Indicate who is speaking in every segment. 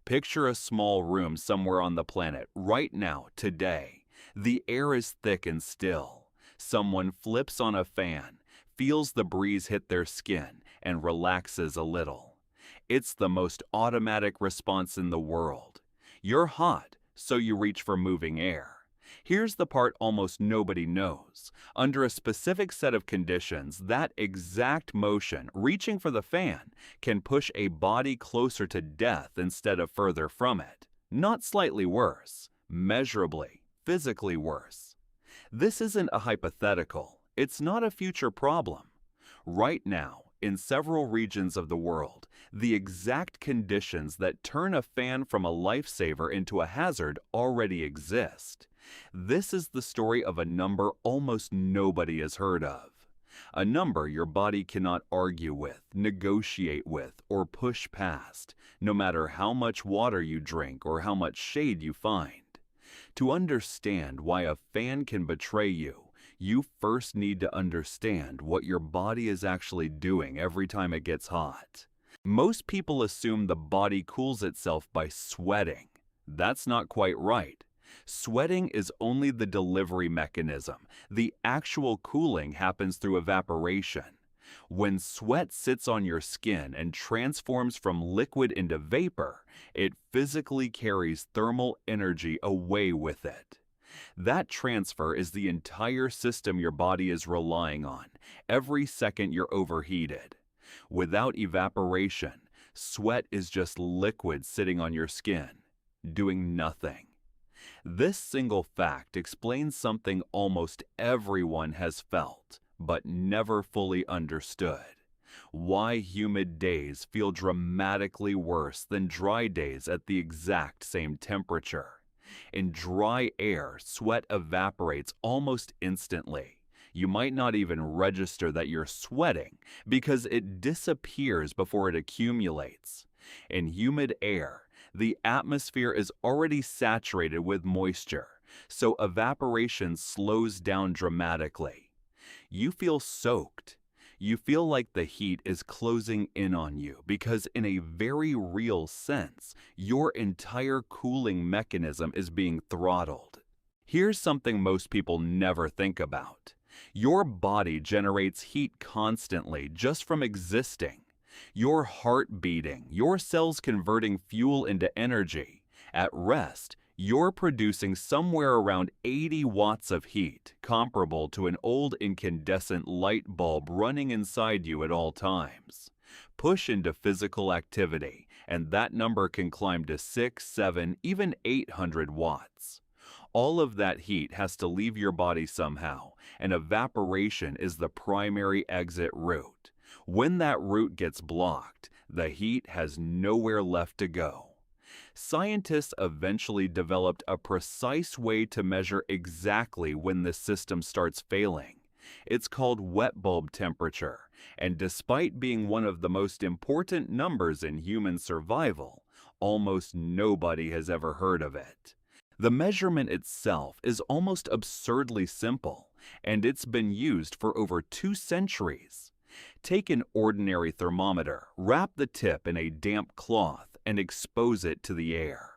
Speaker 1: Picture a small room somewhere on the planet right now, today. The air is thick and still. Someone flips on a fan, feels the breeze hit their skin, and relaxes a little. It's the most automatic response in the world. You're hot, so you reach for moving air. Here's the part almost nobody knows. Under a specific set of conditions, that exact motion, reaching for the fan, can push a body closer to death instead of further from it. Not slightly worse, measurably, physically worse. This isn't a hypothetical. It's not a future problem. Right now, in several regions of the world, the exact conditions that turn a fan from a lifesaver into a hazard already exist. This is the story of a number almost nobody has heard of. A number your body cannot argue with, negotiate with, or push past, no matter how much water you drink or how much shade you find. To understand why a fan can betray you, you first need to understand what your body is actually doing every time it gets hot. Most people assume the body cools itself by sweating. That's not quite right. Sweating is only the delivery mechanism. The actual cooling happens through evaporation. When sweat sits on your skin and transforms from liquid into vapor, it physically carries thermal energy away with it. That transfer is the entire system your body is relying on, every second you're overheated. Without evaporation, sweat is just liquid sitting on your skin, doing nothing. This single fact explains something almost everyone has felt, but never fully understood. Why humid days feel dramatically worse than dry days at the exact same temperature. In dry air, sweat evaporates almost instantly. You might not even register that you're sweating because it disappears before it accumulates. In humid air, the atmosphere is already saturated with moisture, so evaporation slows down dramatically. You feel soaked. You feel like the heat is closing in on you because in a very real sense, your entire cooling mechanism is being throttled. Here's something most people never think about. Your body generates heat constantly just from existing. Your heart beating, your cells converting fuel into energy. At rest, you're producing somewhere around 80 watts of heat, comparable to an old incandescent light bulb running inside you at all times. Push into physical activity, and that number can climb to 6, 7, even 800 watts. All of that heat has to leave your body somehow, and evaporation is the primary exit route. When that route gets blocked, the heat has nowhere left to go. Scientists eventually developed a precise way to measure exactly when the system starts failing. It's called wet bulb temperature, and despite being one of the most important numbers in human survival, almost nobody has ever heard of it. The measurement itself is almost absurdly simple, and it's been used for over 2 centuries. Take an ordinary thermometer, wrap the tip in a damp cloth, and expose it to the air.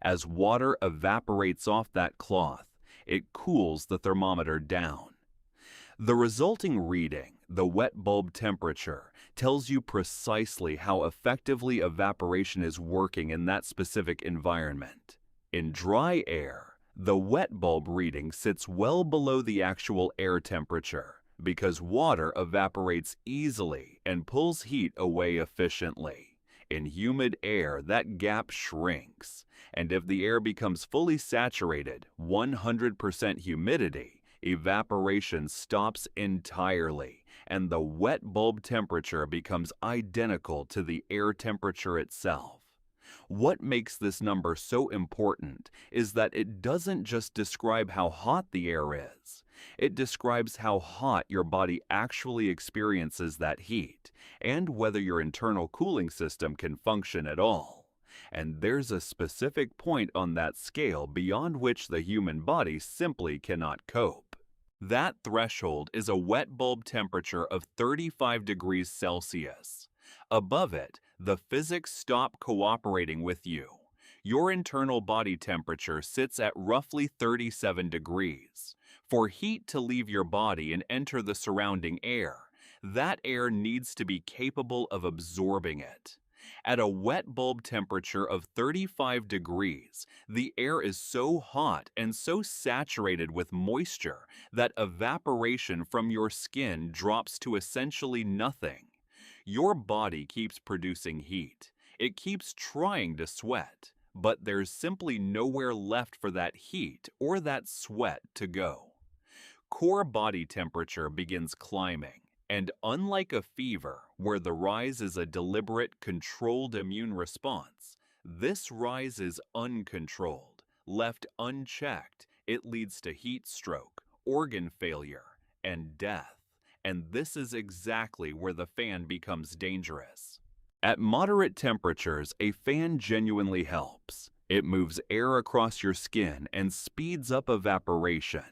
Speaker 1: As water evaporates off that cloth, it cools the thermometer down. The resulting reading, the wet bulb temperature, tells you precisely how effectively evaporation is working in that specific environment. In dry air, the wet bulb reading sits well below the actual air temperature because water evaporates easily and pulls heat away efficiently. In humid air, that gap shrinks, and if the air becomes fully saturated, 100% humidity, evaporation stops entirely, and the wet bulb temperature becomes identical to the air temperature itself. What makes this number so important is that it doesn't just describe how hot the air is. It describes how hot your body actually experiences that heat, and whether your internal cooling system can function at all. And there's a specific point on that scale beyond which the human body simply cannot cope. That threshold is a wet bulb temperature of 35 degrees Celsius. Above it, the physics stop cooperating with you. Your internal body temperature sits at roughly 37 degrees. For heat to leave your body and enter the surrounding air, that air needs to be capable of absorbing it. At a wet bulb temperature of 35 degrees, the air is so hot and so saturated with moisture that evaporation from your skin drops to essentially nothing. Your body keeps producing heat. It keeps trying to sweat, but there's simply nowhere left for that heat or that sweat to go. Core body temperature begins climbing. And unlike a fever, where the rise is a deliberate, controlled immune response, this rise is uncontrolled. Left unchecked, it leads to heat stroke, organ failure, and death. And this is exactly where the fan becomes dangerous. At moderate temperatures, a fan genuinely helps. It moves air across your skin and speeds up evaporation.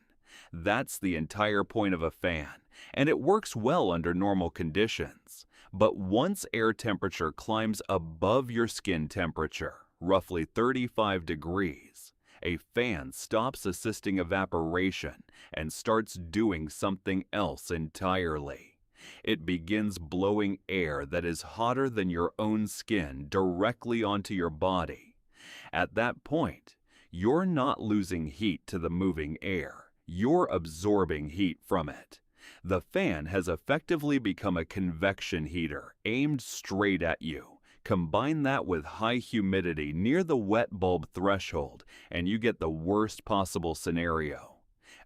Speaker 1: That's the entire point of a fan, and it works well under normal conditions. But once air temperature climbs above your skin temperature, roughly 35 degrees, a fan stops assisting evaporation and starts doing something else entirely. It begins blowing air that is hotter than your own skin directly onto your body. At that point, you're not losing heat to the moving air. You're absorbing heat from it. The fan has effectively become a convection heater aimed straight at you. Combine that with high humidity near the wet bulb threshold, and you get the worst possible scenario.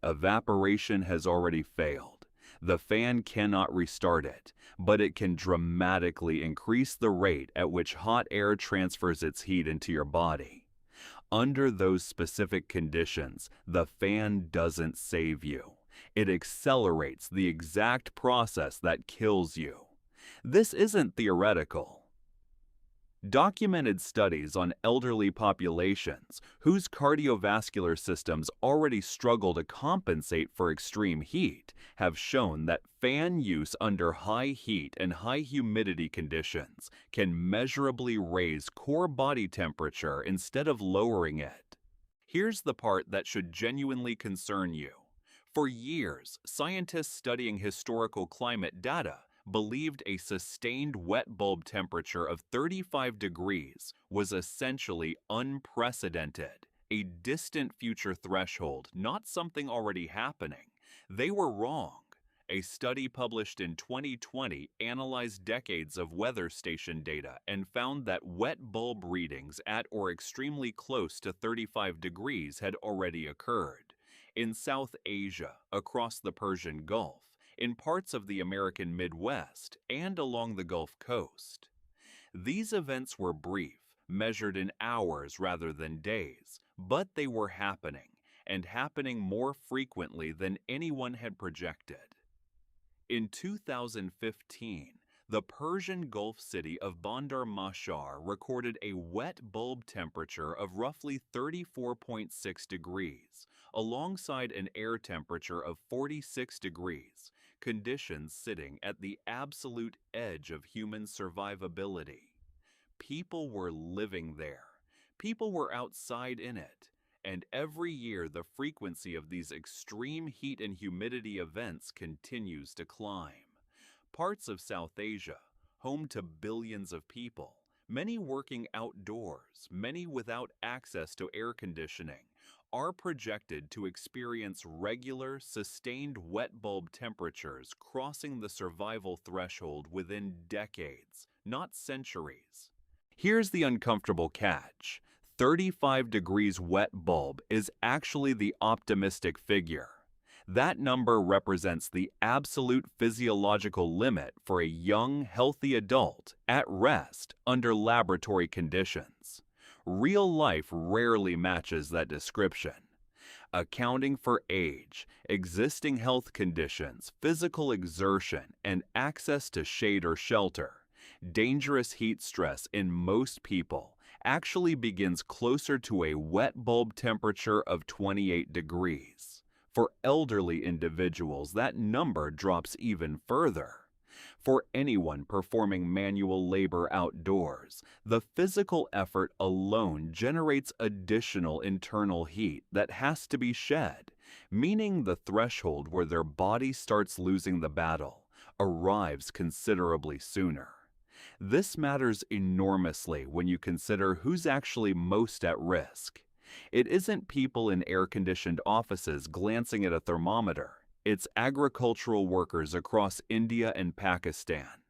Speaker 1: Evaporation has already failed. The fan cannot restart it, but it can dramatically increase the rate at which hot air transfers its heat into your body. Under those specific conditions, the fan doesn't save you. It accelerates the exact process that kills you. This isn't theoretical. Documented studies on elderly populations whose cardiovascular systems already struggle to compensate for extreme heat have shown that fan use under high heat and high humidity conditions can measurably raise core body temperature instead of lowering it. Here's the part that should genuinely concern you. For years, scientists studying historical climate data believed a sustained wet bulb temperature of 35 degrees was essentially unprecedented, a distant future threshold, not something already happening. They were wrong. A study published in 2020 analyzed decades of weather station data and found that wet bulb readings at or extremely close to 35 degrees had already occurred. In South Asia, across the Persian Gulf, in parts of the American Midwest, and along the Gulf Coast. These events were brief, measured in hours rather than days, but they were happening, and happening more frequently than anyone had projected. In 2015, the Persian Gulf city of Bandar Mashar recorded a wet bulb temperature of roughly 34.6 degrees, alongside an air temperature of 46 degrees, conditions sitting at the absolute edge of human survivability. People were living there. People were outside in it. And every year the frequency of these extreme heat and humidity events continues to climb. Parts of South Asia, home to billions of people, many working outdoors, many without access to air conditioning, are projected to experience regular, sustained wet bulb temperatures crossing the survival threshold within decades, not centuries. Here's the uncomfortable catch. 35 degrees wet bulb is actually the optimistic figure. That number represents the absolute physiological limit for a young, healthy adult at rest under laboratory conditions. Real life rarely matches that description. Accounting for age, existing health conditions, physical exertion, and access to shade or shelter, dangerous heat stress in most people actually begins closer to a wet bulb temperature of 28 degrees. For elderly individuals, that number drops even further. For anyone performing manual labor outdoors, the physical effort alone generates additional internal heat that has to be shed, meaning the threshold where their body starts losing the battle arrives considerably sooner. This matters enormously when you consider who's actually most at risk. It isn't people in air-conditioned offices glancing at a thermometer. It's agricultural workers across India and Pakistan.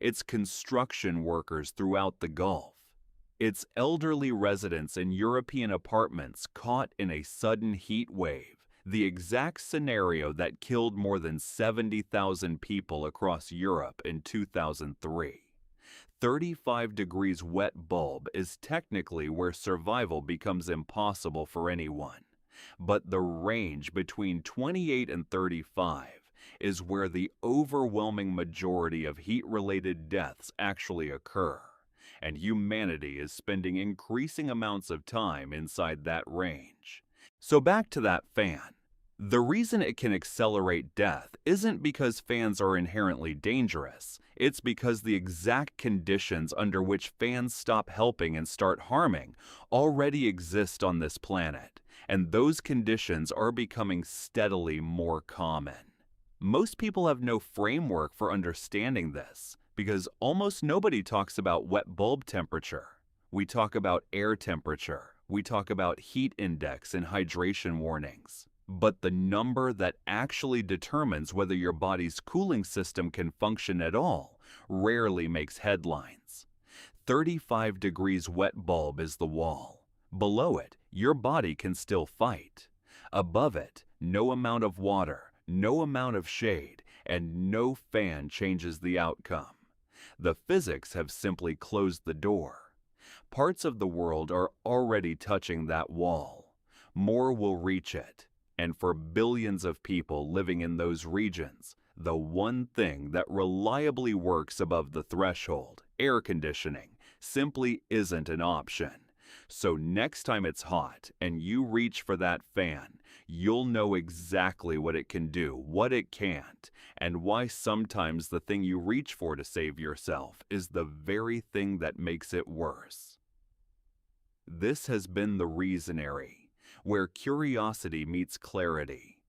Speaker 1: It's construction workers throughout the Gulf. It's elderly residents in European apartments caught in a sudden heat wave, the exact scenario that killed more than 70,000 people across Europe in 2003. 35 degrees wet bulb is technically where survival becomes impossible for anyone. But the range between 28 and 35 is where the overwhelming majority of heat-related deaths actually occur, and humanity is spending increasing amounts of time inside that range. So back to that fan. The reason it can accelerate death isn't because fans are inherently dangerous. It's because the exact conditions under which fans stop helping and start harming already exist on this planet, and those conditions are becoming steadily more common. Most people have no framework for understanding this because almost nobody talks about wet bulb temperature. We talk about air temperature. We talk about heat index and hydration warnings. But the number that actually determines whether your body's cooling system can function at all rarely makes headlines. 35 degrees wet bulb is the wall. Below it, your body can still fight. Above it, no amount of water, no amount of shade, and no fan changes the outcome. The physics have simply closed the door. Parts of the world are already touching that wall. More will reach it. And for billions of people living in those regions, the one thing that reliably works above the threshold, air conditioning, simply isn't an option. So next time it's hot and you reach for that fan, you'll know exactly what it can do, what it can't, and why sometimes the thing you reach for to save yourself is the very thing that makes it worse. This has been the Reasonary, where curiosity meets clarity.